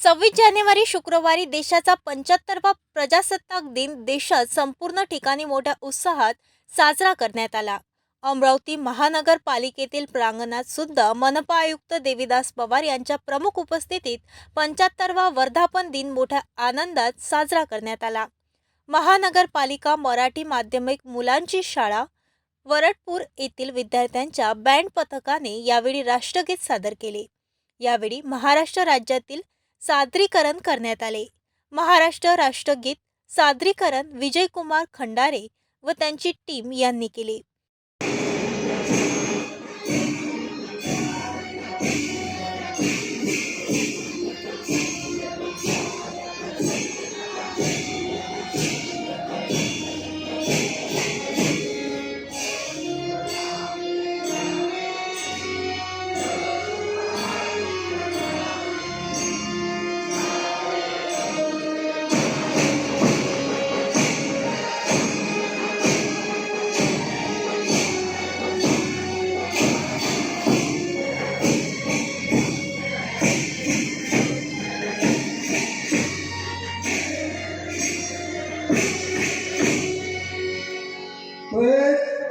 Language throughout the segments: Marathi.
26 जानेवारी शुक्रवारी देशाचा 75वा प्रजासत्ताक दिन देशात संपूर्ण ठिकाणी मोठ्या उत्साहात साजरा करण्यात आला। अमरावती महानगरपालिकेतील प्रांगणात सुद्धा मनपा आयुक्त देविदास पवार यांच्या प्रमुख उपस्थितीत 75वा वर्धापन दिन मोठ्या आनंदात साजरा करण्यात आला। महानगरपालिका मराठी माध्यमिक मुलांची शाळा वरटपूर येथील विद्यार्थ्यांच्या बँड पथकाने यावेळी राष्ट्रगीत सादर केले। यावेळी महाराष्ट्र राज्यातील सादरीकरण करण्यात आले। महाराष्ट्र राष्ट्रगीत सादरीकरण विजयकुमार खंडारे व त्यांची टीम यांनी केले।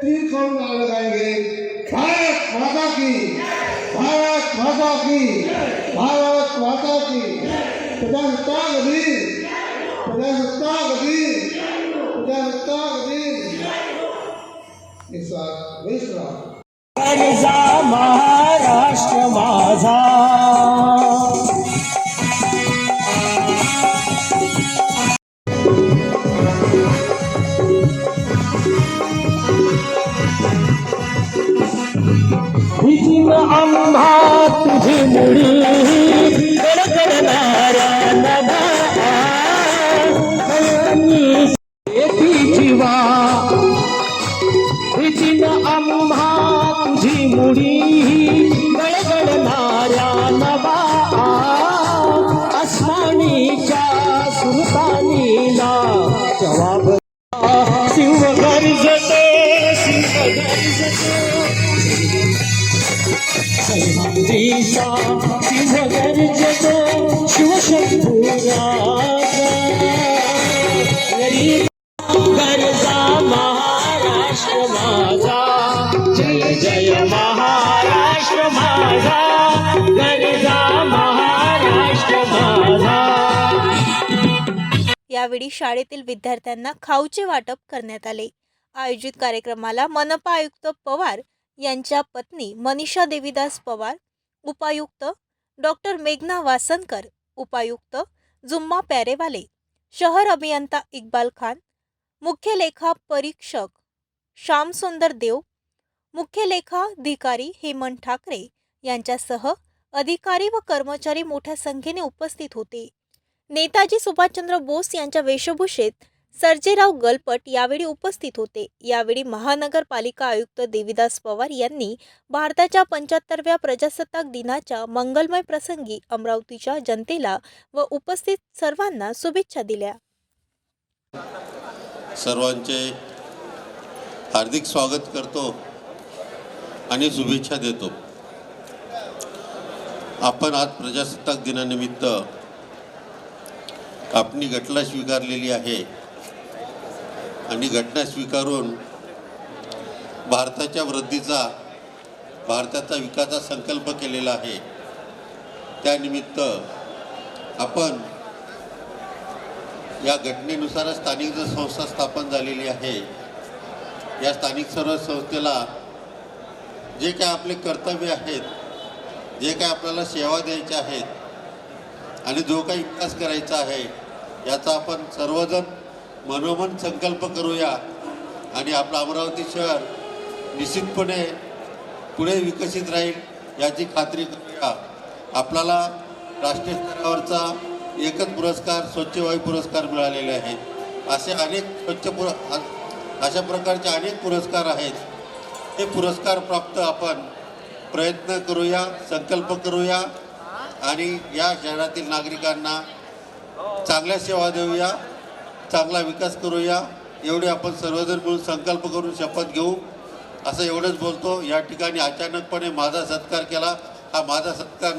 तीन सौ नारे लगाएंगे। भारत माता की, भारत माता की, भारत माता की। प्रजासत्ताक दिन, प्रजासत्ताक दिन, प्रजासत्ताक दिन। इस बार विश्राम महाराष्ट्र माझा। भीतीन आम्हा तुझी मुडी गडगडणाऱ्या नभा जीवा। भीतीन आम्हा तुझी मुडी गडगडणाऱ्या नभा आसमानीच्या सुलतानीला जवाब सिंह गरजते, सिंह गरजते सह्याद्रीचा सिंह गरजतो शिवशंभूराजा। गरजा महाराष्ट्र माझा, जय जय महाराष्ट्र माझा, गरजा महाराष्ट्र माझा। यावेळी शाळेतील विद्यार्थ्यांना खाऊचे वाटप करण्यात आले। आयोजित कार्यक्रमाला मनपा आयुक्त पवार यांच्या पत्नी मनीषा देविदास पवार, उपायुक्त डॉक्टर मेघना वासनकर, उपायुक्त जुम्मा प्यारेवाले, शहर अभियंता इक्बाल खान, मुख्य लेखा परीक्षक श्यामसुंदर देव, मुख्य लेखाधिकारी हेमंत ठाकरे यांच्यासह अधिकारी व कर्मचारी मोठ्या संख्येने उपस्थित होते। नेताजी सुभाषचंद्र बोस यांच्या वेशभूषेत सर्जेराव गलपट यावेळी उपस्थित होते। यावेळी महानगरपालिका आयुक्त देविदास पवार यांनी भारताच्या 75व्या प्रजासत्ताक दिनाच्या मंगलमय प्रसंगी अमरावतीच्या जनतेला व उपस्थित सर्वांना शुभेच्छा दिल्या। सर्वांचे हार्दिक स्वागत करतो आणि शुभेच्छा देतो। आपण आज प्रजासत्ताक दिनानिमित्त आपली घटना स्वीकारलेली आहे आणि घटना स्वीकारून भारताच्या वृद्धीचा, भारताचा विकासाचा संकल्प केलेला आहे। त्यानिमित्त आपण या घटनेनुसार स्थानिक जो संस्था स्थापन झालेली आहे, या स्थानिक सर्व संस्थेला जे काय आपले कर्तव्य आहेत, जे काय आपल्याला सेवा द्यायच्या आहेत आणि जो काही विकास करायचा आहे, याचा आपण सर्वजण मनोमन संकल्प करूया आणि आपलं अमरावती शहर निश्चितपणे पुढे विकसित राहील याची खात्री करूया। आपल्याला राष्ट्रीय स्तरावरचा एकच पुरस्कार स्वच्छ वायू पुरस्कार मिळालेले आहे। असे अनेक अशा प्रकारचे अनेक पुरस्कार आहेत। हे पुरस्कार प्राप्त आपण प्रयत्न करूया, संकल्प करूया आणि या शहरातील नागरिकांना चांगल्या सेवा देऊया, चांगला विकास करूया। एवढे आपण सर्वजण मिळून संकल्प करून शपथ घेऊ असं एवढंच बोलतो। या ठिकाणी अचानकपणे माझा सत्कार केला, हा माझा सत्कार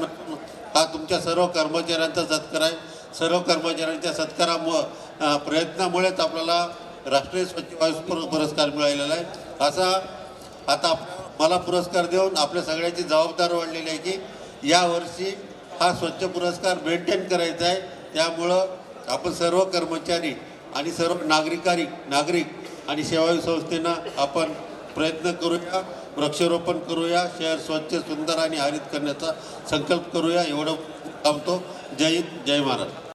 हा तुमच्या सर्व कर्मचाऱ्यांचा सत्कार आहे. सर्व कर्मचाऱ्यांच्या सत्कारामुळं प्रयत्नामुळेच आपल्याला राष्ट्रीय स्वच्छ वायू पुरस्कार मिळालेला आहे. असा आता मला पुरस्कार देऊन आपल्या सगळ्याची जबाबदारी वाढलेली आहे की यावर्षी हा स्वच्छ पुरस्कार मेंटेन करायचा आहे. त्यामुळं आपण सर्व कर्मचारी आणि सर्व नागरिक आणि सेवाभावी संस्थेनं आपण प्रयत्न करूया, वृक्षारोपण करूया, शहर स्वच्छ सुंदर आणि हरित करण्याचा संकल्प करूया. एवढं थांबतो. जय हिंद, जय महाराष्ट्र.